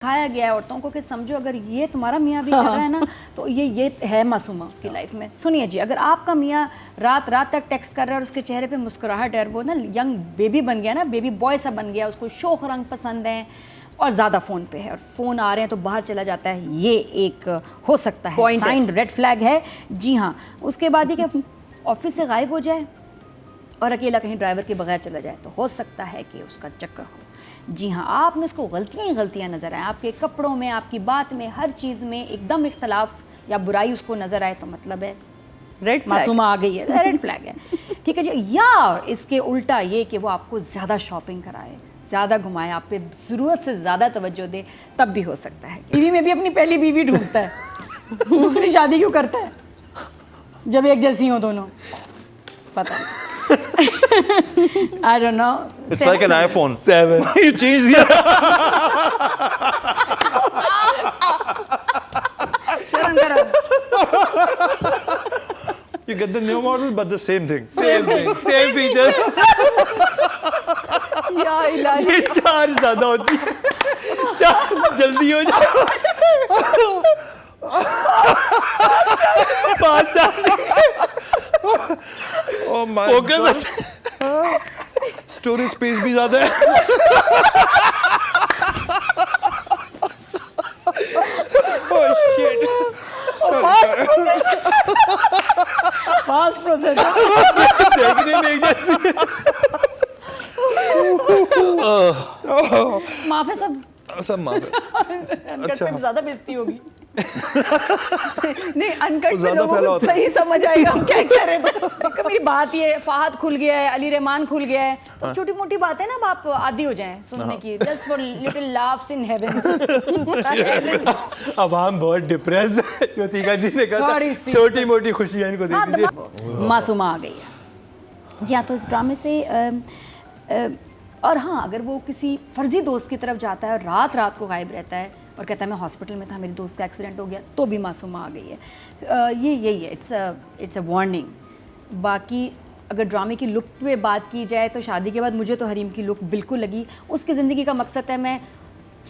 खाया गया है औरतों को कि समझो अगर ये तुम्हारा मियाँ भी कर रहा है ना तो ये है मासूमा उसकी लाइफ में। सुनिए जी, अगर आपका मियाँ रात रात तक टेक्स्ट कर रहा है और उसके चेहरे पे मुस्कुराहट है, वो ना यंग बेबी बन गया ना, बेबी बॉय सा बन गया, उसको शोख रंग पसंद है और ज़्यादा फ़ोन पे है और फ़ोन आ रहे हैं तो बाहर चला जाता है, ये एक हो सकता है साइन रेड फ्लैग है। जी हाँ, उसके बाद ही कि ऑफिस से गायब हो जाए और अकेला कहीं ड्राइवर के बगैर चला जाए तो हो सकता है कि उसका चक्कर हो। जी हाँ, आप में उसको गलतियाँ ही गलतियाँ नज़र आए, आपके कपड़ों में, आपकी बात में, हर चीज़ में एकदम इख्तलाफ या बुराई उसको नज़र आए तो मतलब है रेड मासूमा आ गई है, रेड फ्लैग है। ठीक है जी। या इसके उल्टा ये कि वो आपको ज़्यादा शॉपिंग कराए, ज़्यादा घुमाए, आप पे ज़रूरत से ज़्यादा तवज्जो दे, तब भी हो सकता है। बीवी में भी अपनी पहली बीवी ढूंढता है, दूसरी शादी क्यों करता है जब एक जैसी हो दोनों? पता नहीं। I don't know. It's like an iPhone 7. You change the शर्म करो। you get the new model but the same thing. Same thing, same features. या इलाही। ये चार्ज ज्यादा होती है, चार्ज जल्दी हो जाए। 5 charge. Oh my focus God. अच्छा। Storage space भी ज़्यादा है। Oh shit. फास्ट प्रोसेस देखने में एक जैसी। माफे सब सब माफ है। अनकट पे ज़्यादा बेइज्जती होगी। नहीं, अनकट में ज़्यादा लोगों फैला को होता है। सही समझ आएगा हम क्या कह रहे थे। देखो मेरी बात ये, फाहद खुल गया है, अली रहमान खुल गया है, अब छोटी मोटी बातें ना अब आप आदी हो जाएं सुनने की, just for little laughs in heavens. अब हम बहुत डिप्रेस हैं। योतिका जी ने कहा थोड़ी था सी। छोटी मोटी खुशियां इनको दे दीजिए। मासूमा आ गई है जी हाँ। तो इस ड्रामे से और हाँ, अगर वो किसी फर्जी दोस्त की तरफ जाता है और रात रात को गायब रहता है और कहता है मैं हॉस्पिटल में था, मेरी दोस्त का एक्सीडेंट हो गया, तो भी मासूमा आ गई है। ये यही है, इट्स अ वार्निंग। बाकी अगर ड्रामे की लुक पे बात की जाए तो शादी के बाद मुझे तो हरीम की लुक बिल्कुल लगी। उसकी ज़िंदगी का मकसद है मैं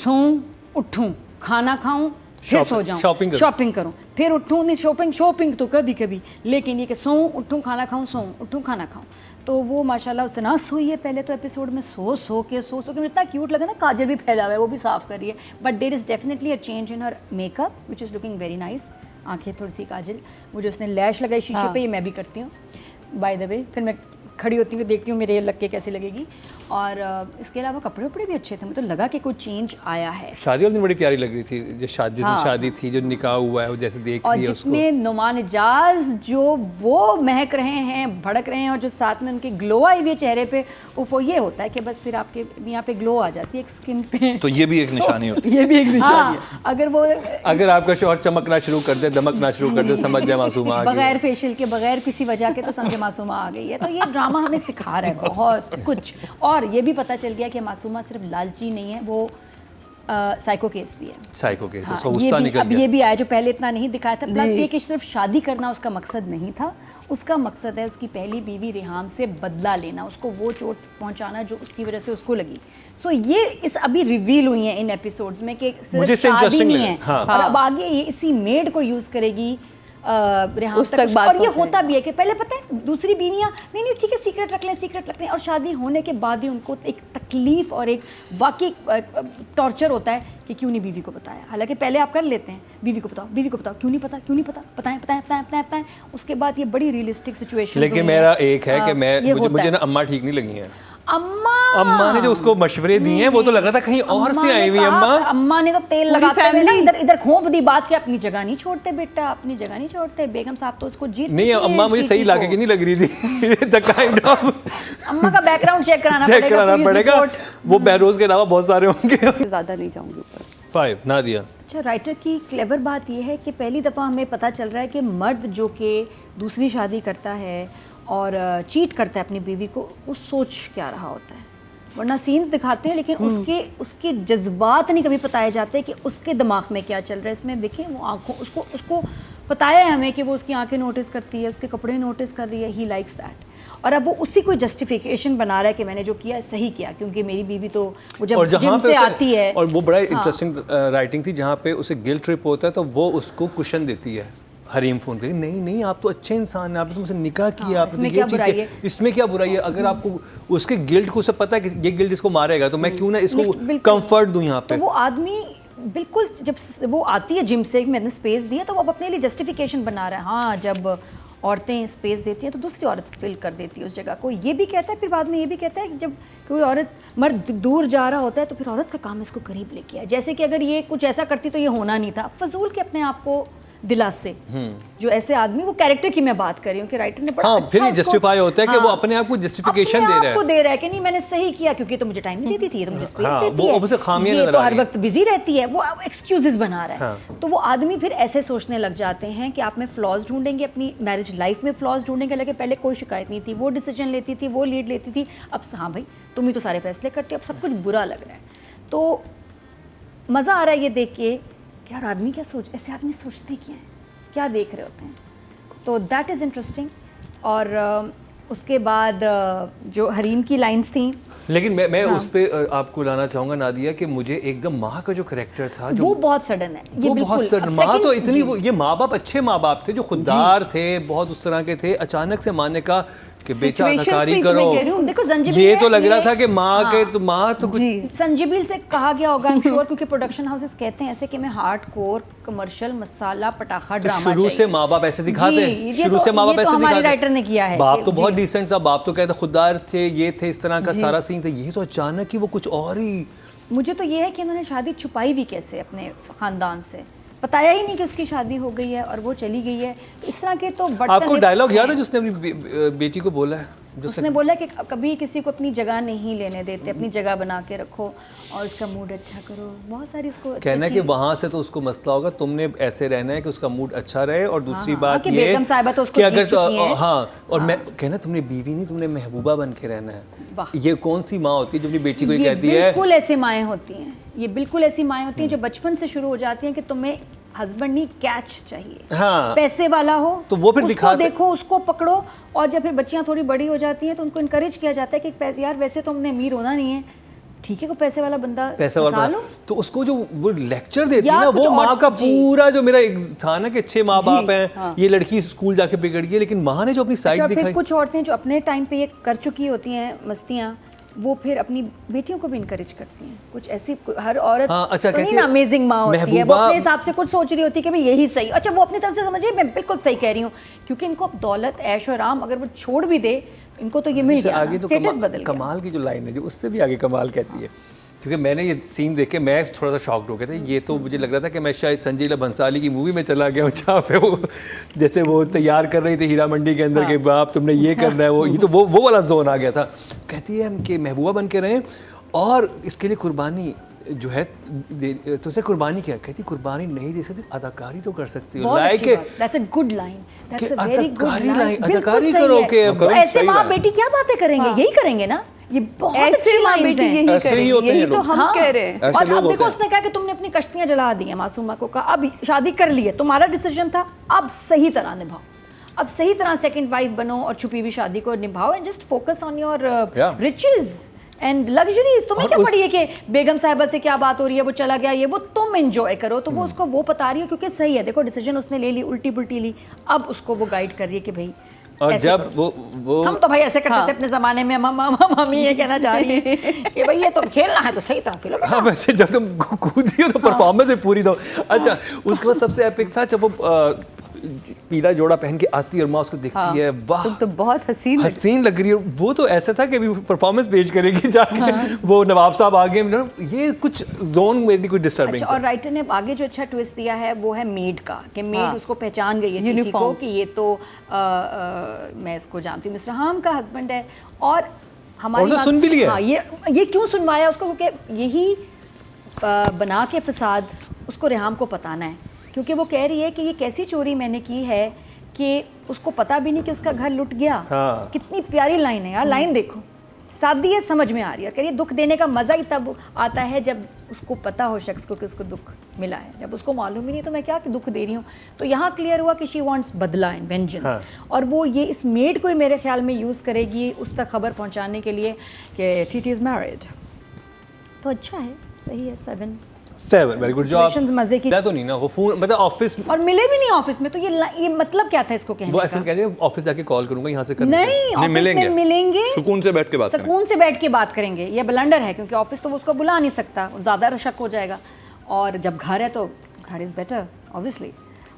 सोऊं, उठूं, खाना खाऊं, फिर सो जाऊं, शॉपिंग करूं, फिर उठूं। नहीं, शॉपिंग तो कभी कभी, लेकिन ये कि सोऊं, उठूं, खाना खाऊं, सोऊं, उठूं, खाना खाऊं। तो वो माशाल्लाह उससे ना सोई है पहले तो एपिसोड में, सो के मुझे इतना क्यूट लगा ना, काजल भी फैला हुआ है, वो भी साफ़ कर रही है, but there is definitely a change in her makeup which is looking very nice. आंखें थोड़ी सी काजल, मुझे उसने लैश लगाई शीशे पे, ये मैं भी करती हूँ बाय द वे। फिर मैं खड़ी होती हूँ, देखती हूँ मेरे लग के कैसी लगेगी। और इसके अलावा कपड़े वपड़े भी अच्छे थे, मुझे तो लगा कि कोई चेंज आया है। शादी वाले दिन बड़ी प्यारी लग रही थी, जो शादी जिस दिन शादी थी, जो निकाह हुआ है, वो जैसे देख और रही है उसको। जितने नुमान इजाज जो वो महक रहे हैं, भड़क रहे हैं, और जो साथ में उनके ग्लो आई हुई है चेहरे पे, वो ये होता है कि बस फिर आपके यहाँ पे ग्लो आ जाती है एक स्किन पे। तो ये भी एक निशानी होती है। ये भी एक निशानी है। अगर आपका शौहर चमकना शुरू कर दे, दमकना शुरू कर दे, समझ जाए मासूमा आ गई। बगैर फेशियल के, बगैर किसी वजह के, तो समझे मासूमा आ गई है। तो ये ड्रामा हमें सिखा रहा है बहुत कुछ। और ये भी पता चल गया कि मासूमा सिर्फ लालची नहीं है, वो साइको केस भी है। साइको केस, हाँ, उसका गुस्सा निकल अब गया। ये भी आया जो पहले इतना नहीं दिखाया था। प्लस ये कि सिर्फ शादी करना उसका मकसद नहीं था, उसका मकसद है उसकी पहली बीवी रिहाम से बदला लेना, उसको वो चोट पहुंचाना जो उसकी वजह से उसको लगी। सो ये इस अभी रिवील हुई है इन एपिसोड्स में कि सिर्फ शादी नहीं है। हाँ। और अब आगे ये इसी मेड को यूज़ करेगी रिहाम उस तक बात और ये पहुंचे। होता भी है कि पहले पता है दूसरी बीवियाँ नहीं ठीक है सीक्रेट रख लें, और शादी होने के बाद ही उनको एक तकलीफ और एक वाकई टॉर्चर होता है कि क्यों नहीं बीवी को बताया। हालांकि पहले आप कर लेते हैं, बीवी को बताओ, क्यों नहीं पता, बताएं। उसके बाद ये बड़ी रियलिस्टिक सिचुएशन। लेकिन मेरा एक है कि मुझे ना अम्मा ठीक नहीं लगी हैं। अम्मा ने जो उसको मशवरे दिए हैं, वो तो लग रहा था कहीं और से आई हुई। अम्मा ने तो तेल लगाते हुए ना इधर घोंप दी बात के, अपनी जगह नहीं छोड़ते बेटा, अपनी जगह नहीं छोड़ते। बेगम साहब तो उसको जीत नहीं, अम्मा मुझे सही लाके की नहीं लग रही थी। द काइंड ऑफ अम्मा का बैकग्राउंड चेक कराना पड़ेगा। वो बहरोज के अलावा बहुत सारे होंगे। ज्यादा नहीं जाऊंगी ऊपर। 5 ना दिया। अच्छा, राइटर की क्लेवर बात यह है कि पहली दफ़ा हमें पता चल रहा है कि मर्द जो कि दूसरी शादी करता है और चीट करता है अपनी बीवी को, वो सोच क्या रहा होता है। वरना सीन्स दिखाते हैं लेकिन उसके जज्बात नहीं कभी बताए जाते कि उसके दिमाग में क्या चल रहा है। इसमें देखिए वो आंखों उसको बताया है हमें कि वो उसकी आंखें नोटिस करती है, उसके कपड़े नोटिस कर रही है, ही लाइक्स दैट। और अब वो उसी को जस्टिफिकेशन बना रहा है कि मैंने जो किया सही किया, क्योंकि मेरी बीवी तो वो जब जिम से आती है। और वो बड़ा इंटरेस्टिंग राइटिंग थी जहाँ पे उसे गिल्ट ट्रिप होता है तो वो उसको कुशन देती है। हरीम फोन करके, नहीं नहीं आप तो अच्छे इंसान हैं, आपने तुमसे निकाह किया, आपने ये चीज़, इसमें क्या बुराई है? अगर आपको उसके गिल्ट को सब पता है कि ये गिल्ट इसको मारेगा तो मैं क्यों ना इसको कंफर्ट दूं यहाँ पे। तो वो आदमी बिल्कुल जब वो आती है जिम से, मैंने स्पेस दिया, तो वो अपने लिए जस्टिफिकेशन बना रहा है। हाँ, जब औरतें स्पेस देती हैं तो दूसरी औरत फिल कर देती है उस जगह को। ये भी कहता है, फिर बाद में ये भी कहता है कि जब कोई औरत मर्द दूर जा रहा होता है तो फिर औरत का काम इसको करीब लेके आए, जैसे कि अगर ये कुछ ऐसा करती तो ये होना नहीं था। फजूल के अपने आप को दिलासे, जो ऐसे आदमी, वो कैरेक्टर की मैं बात कर रही हूँ कि राइटर ने बड़ा हाँ, अच्छा फिर ये जस्टिफाई होता है कि वो अपने आप को जस्टिफिकेशन दे रहा है कि नहीं मैंने सही किया क्योंकि तो मुझे टाइम नहीं देती थी, तो मुझे स्पेस देती वो है, उसे खामियां ये नजर तो आ हर रही है। वक्त बिजी रहती है, वो एक्सक्यूजेस बना रहा है। तो वो आदमी फिर ऐसे सोचने लग जाते हैं कि आप में फ्लॉज ढूंढेंगे, अपनी मैरिज लाइफ में फ्लॉज ढूंढेंगे। लगे पहले कोई शिकायत नहीं थी, वो डिसीजन लेती थी, वो लीड लेती थी, अब हाँ भाई तुम ही तो सारे फैसले करते हो, अब सब कुछ बुरा लग रहा है। तो मज़ा आ रहा है ये देख के कि यार आदमी क्या सोच, ऐसे आदमी सोचते क्या हैं, क्या देख रहे होते हैं। तो दैट इज़ इंटरेस्टिंग। और उसके बाद जो हरीम की लाइंस थी, लेकिन मैं उस पे आपको लाना चाहूँगा नादिया कि मुझे एकदम माँ का जो करेक्टर था जो वो बहुत सडन है, ये वो बहुत सडन। माँ तो इतनी ये माँ बाप अच्छे माँ बाप थे जो खुददार थे, बहुत उस तरह के थे, अचानक से माँ ने कहा कि बेटा अदाकारी करो। देखो संजीबिल ये तो लग रहा था कि माँ के तो माँ तो कुछ संजीबिल से कहा गया होगा आई एम श्योर, क्योंकि प्रोडक्शन हाउसेस कहते हैं ऐसे कि मैं हार्डकोर कमर्शियल मसाला पटाखा ड्रामा शुरू से माँ बाप ऐसे दिखाते हैं, शुरू से माँ बाप ऐसे दिखाते हैं। राइटर ने किया है, बाप तो बहुत डिसेंट था, बाप तो कहते खुददार थे, ये थे, इस तरह का सारा सीन था। ये तो अचानक ही वो कुछ और ही। मुझे तो ये है कि उन्होंने शादी छुपाई भी कैसे अपने खानदान से, बताया ही नहीं कि उसकी शादी हो गई है और वो चली गई है। तो इस तरह के तो आपको डायलॉग याद है जिसने अपनी बेटी को बोला है? उसने बोला कि कभी किसी को अपनी जगह नहीं लेने देते, अपनी जगह बना के रखो और उसका मूड अच्छा करो। बहुत सारी उसको कहना है कि वहाँ से तो उसको मसला होगा, तुमने ऐसे रहना है कि उसका मूड अच्छा रहे। और दूसरी बात ये बेगम साहिबा तो उसको कि अगर हाँ, और मैं कहना तुमने बीवी नहीं, तुमने महबूबा बन के रहना है। ये कौन सी माँ होती है जो अपनी बेटी को ये कहती है? बिल्कुल ऐसी माएँ होती हैं, ये बिल्कुल ऐसी माएँ होती हैं जो बचपन से शुरू हो जाती हैं कि तुम्हें हस्बैंड नहीं कैच चाहिए, हाँ, पैसे वाला हो तो वो फिर उसको देखो, उसको पकड़ो। और जब फिर बच्चियां थोड़ी बड़ी हो जाती हैं तो उनको इनकरेज किया जाता है कि पैसे, यार वैसे तो हमने अमीर होना नहीं है, ठीक है, को पैसे वाला बंदा पैसे वाला, तो उसको जो वो लेक्चर देती है ना, वो माँ का पूरा जो मेरा एक था ना कि अच्छे माँ बाप हैं, हाँ, ये लड़की स्कूल जाके बिगड़ गई, लेकिन माँ ने जो अपनी साइड दिखाई। कुछ औरतें जो अपने टाइम पे ये कर चुकी होती हैं मस्तियाँ, वो फिर अपनी बेटियों को भी इनकरेज करती हैं। कुछ ऐसी हर औरत अच्छा, तो नहीं ना अमेजिंग माँ होती है, वो अपने हिसाब से कुछ सोच रही होती है कि भाई यही सही। अच्छा, वो अपनी तरफ से समझिए मैं बिल्कुल सही कह रही हूँ, क्योंकि इनको अब दौलत ऐश और आराम अगर वो छोड़ भी दे, इनको तो ये मिल गया, आगे तो स्टेटस बदल गया। कमाल की जो लाइन है जो उससे भी आगे कमाल कहती है, क्योंकि मैंने ये सीन देख के मैं थोड़ा सा शॉक्ड हो गया था। ये तो मुझे लग रहा था कि मैं शायद संजय लीला भंसाली की मूवी में चला गया हूँ, जहाँ पे वो जैसे वो तैयार कर रही थी हीरा मंडी के अंदर, हाँ, के बाप तुमने ये करना है, वो ये तो वो वाला जोन आ गया था। कहती है कि महबूबा बन के रहें और इसके लिए कुर्बानी जो है तो उसे कुर्बानी क्या? कहती कुर्बानी नहीं दे सकती, अदाकारी तो कर सकती हो। Like that's a good line, that's a very good line. अदाकारी करो के ऐसे माँ बेटी क्या बातें करेंगे, यही करेंगे ना, ये बहुत ऐसे माँ बेटी यही तो हम कह रहे हैं। और अब देखो उसने कहा कि तुमने अपनी कश्तियां जला दी हैं, मासूमा को कहा अब शादी कर ली है, तुम्हारा डिसीजन था, अब सही तरह निभाओ, अब सही तरह सेकंड वाइफ बनो और छुपी हुई शादी को निभाओ and just focus on your riches and luxuries. तुम्हें क्या पड़ी है कि बेगम साहिबा से क्या बात हो रही है, वो चला गया, ये वो तुम एंजॉय करो। तो वो उसको वो बता रही है क्योंकि सही है, देखो डिसीजन उसने ले ली, उल्टी पुल्टी ली, अब उसको वो गाइड कर रही है कि भाई और जब वो हम तो भाई ऐसे करते थे अपने जमाने में, मम्मी ये कहना चाह रही है कि भाई ये तो खेलना है तो सही तरह खेलो। हाँ, वैसे जब तुम कूदी हो तो परफॉर्मेंस भी पूरी दो। अच्छा, उसके बाद सबसे एपिक था जब वो पीला जोड़ा पहन के आती है और माँ उसको देखती है, वाह तो बहुत हसीन लग रही है। वो तो ऐसा था कि अभी परफॉर्मेंस पेश करेगी जाके, वो नवाब साहब आ गए, ये कुछ जोन मेरी कुछ डिस्टर्बिंग। अच्छा, और राइटर ने आगे जो अच्छा ट्विस्ट दिया है वो है मेड का, कि मेड उसको पहचान गई है टीटी को कि ये तो मैं इसको जानती हूँ, मिस्टर हाम का हस्बैंड है। और हमारी सुन भी लिया। हाँ, ये क्यों सुनवाया उसको, क्योंकि यही बना के फसाद उसको रेहाम को बताना है, क्योंकि वो कह रही है कि ये कैसी चोरी मैंने की है कि उसको पता भी नहीं कि उसका घर लुट गया। हाँ। कितनी प्यारी लाइन है यार, लाइन देखो, सादी है, समझ में आ रही है। कह रही है दुख देने का मज़ा ही तब आता है जब उसको पता हो शख्स को कि उसको दुख मिला है। जब उसको मालूम ही नहीं तो मैं क्या कि दुख दे रही हूँ। तो यहाँ क्लियर हुआ कि शी वांट्स बदला एंड वेंजेंस, और वो ये इस मेड को ही मेरे ख्याल में यूज़ करेगी उस तक खबर पहुँचाने के लिए कि टीटी इज़ मैरिड। तो अच्छा है, सही है। 7 वेरी गुड जॉब। मजे की तो नहीं ना वो फोन मतलब ऑफिस और मिले भी नहीं ऑफिस में, तो ये मतलब क्या था इसको कहने वो का? ऐसे कहते हैं ऑफिस जाके कॉल करूंगा यहाँ से करने नहीं, ऑफिस मिलेंगे। में मिलेंगे, सुकून से बैठ के बात करेंगे। सुकून से बैठ के बात करेंगे। ये ब्लंडर है क्योंकि ऑफिस तो वो उसको बुला नहीं सकता, ज़्यादा शक हो जाएगा। और जब घर है तो घर इज़ बेटर ऑब्वियसली।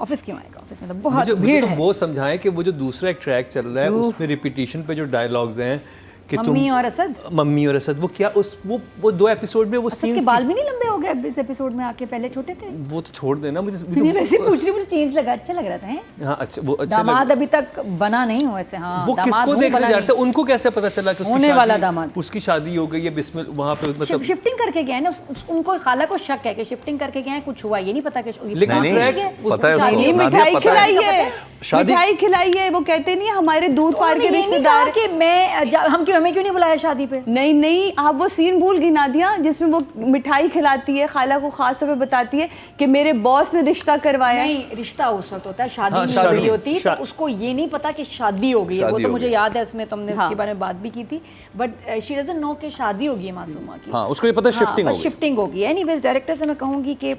ऑफिस क्यों आएगा, ऑफिस में तो बहुत भीड़ है। वो समझाएं कि वो जो दूसरा एक ट्रैक चल रहा है उसमें रिपीटिशन पे जो डायलॉग्स हैं कि मम्मी और असद, मम्मी और असद, वो क्या उस वो 2 एपिसोड में वो असद के सीन्स बाल भी नहीं लंबे हो गए इस एपिसोड में आके, पहले छोटे थे। वो तो छोड़ देना मुझे नहीं, वैसे पूछ रही, मुझे चेंज लगा, अच्छा लग रहा था। हैं हाँ अच्छा, वो अच्छा दामाद अभी तक बना नहीं हो ऐसे। हाँ, वो किसको देखने जाते हैं, उनको कैसे पता चला कि होने वाला दामाद, उसकी शादी हो गई है बिस्मिल वहाँ पे, मतलब शिफ्टिंग करके गए ना उनको, खाला को शक है कि शिफ्टिंग करके गए हैं, कुछ हुआ ये नहीं पता कि लेकिन ट्रैक पता है नहीं, उसको, मिठाई पता खिलाई है। है, मिठाई खिलाई है। वो कहते नहीं हमारे दूर पार के रिश्तेदार कि हमें क्यों नहीं बुलाया शादी पे। नहीं आप वो सीन भूल गई नादिया जिसमें वो मिठाई खिलाती है, खाला को खास तौर पे बताती है कि मेरे बॉस ने रिश्ता करवाया। नहीं, रिश्ता उस वक्त होता है, शादी हाँ, नहीं शादी हुई होती, तो उसको ये नहीं पता कि शादी हो गई है। वो तो मुझे याद है, इसमें तुमने उसके बारे में बात भी की थी, बट शी डजंट नो कि शादी होगी है मासूमा की। हाँ, उसको ये पता है शिफ्टिंग होगी। एनीवेज डायरेक्टर से मैं कहूँगी कि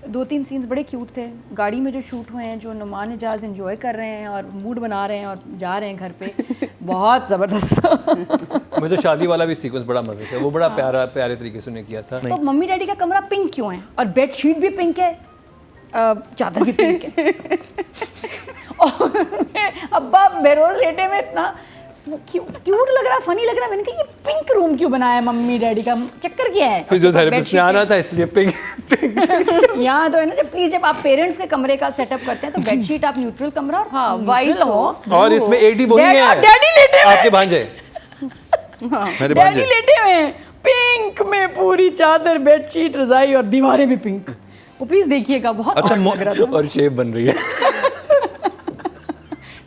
2-3 सीन्स बड़े क्यूट थे गाड़ी में जो शूट हुए हैं, जो नुमान एजाज एंजॉय कर रहे हैं और मूड बना रहे हैं और जा रहे हैं घर पे, बहुत ज़बरदस्त। मुझे शादी वाला भी सीक्वेंस बड़ा मजे का, वो बड़ा प्यारे तरीके से उन्हें किया था। तो मम्मी डैडी का कमरा पिंक क्यों है और बेडशीट भी पिंक है, चादर भी पिंक है और अब्बा बेरोज लेटे में इतना क्यूट लग रहा, फनी लग रहा। मैंने कहा ये पिंक रूम क्यों बनाया है मम्मी डैडी का, चक्कर क्या है? फिजियोथेरेपिस्ट ने आना था इसलिए पिंक यहाँ तो है ना, जब प्लीज जब आप पेरेंट्स के कमरे का सेटअप करते हैं तो बेडशीट आप न्यूट्रल कमरा और वाइट हो, और इसमें एडी वो नहीं है, डैडी लेटे हुए, आपके भांजे, मेरे डैडी भांजे लेटे हुए हैं पिंक में, पूरी चादर बेडशीट रजाई और दीवारें भी पिंक। वो प्लीज देखिएगा, बहुत अच्छा लग रहा था। और शेप बन रही है।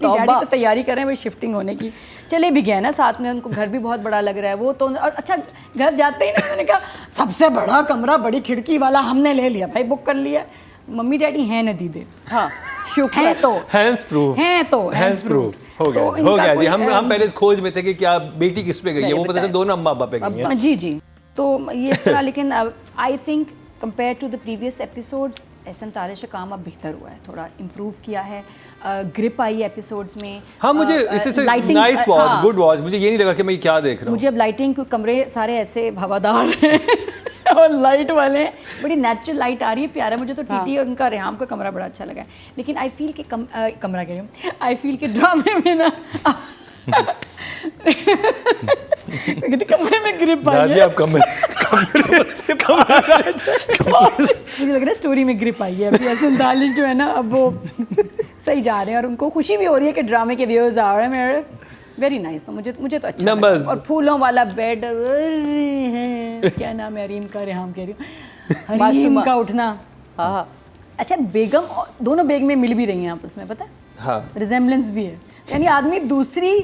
डैडी तो तैयारी कर रहे हैं भाई शिफ्टिंग होने की, चले भी गए ना साथ में, उनको घर भी बहुत बड़ा लग रहा है वो तो। और अच्छा घर जाते ही ना मैंने कहा सबसे बड़ा कमरा बड़ी खिड़की वाला हमने ले लिया भाई, बुक कर लिया। मम्मी डैडी हैं न दीदे, हाँ शुक्र है, तो हैंड्स प्रूफ हैंड्स प्रूफ हो गया जी। हम पहले खोज में थे कि क्या बेटी किस पे गई है, वो पता था दोनों अम्मा पापा पे गई है। जी तो ये तरह। लेकिन I think compare to the previous episodes Ehsan Tarish का काम अब बेहतर हुआ है, थोड़ा इम्प्रूव किया है, ग्रिप आई एपिसोड्स में। हाँ, मुझे इससे नाइस वॉच, गुड वॉच, मुझे ये नहीं लगा कि मैं क्या देख रहा हूँ। मुझे अब लाइटिंग, कमरे सारे ऐसे हवादार हैं और लाइट वाले हैं, बड़ी नेचुरल लाइट आ रही है, प्यारा। मुझे तो टीटी और उनका रेहाम का कमरा बड़ा अच्छा लगा है। लेकिन आई फील कि कमरा कह रही हूँ, आई फील कि ड्रामे में ना कमरे में ग्रिप आई है। आप कमरे से मुझे लग रहा है स्टोरी में ग्रिप आई है अभी। एहसन तारिश जो है ना अब वो सही जा रहे हैं और उनको खुशी भी हो रही है कि ड्रामे के व्यूअर्स आ रहे हैं मेरे। Very nice. तो मुझे तो अच्छा लगा। और फूलों वाला बेड, क्या नाम है, हरीम का, रेहाम कह रही हूँ, हरीम का उठना। हाँ अच्छा, बेगम दोनों बेग में मिल भी रही हैं आपस में, पता है? हाँ, रिजेम्बलेंस भी है, यानी आदमी दूसरी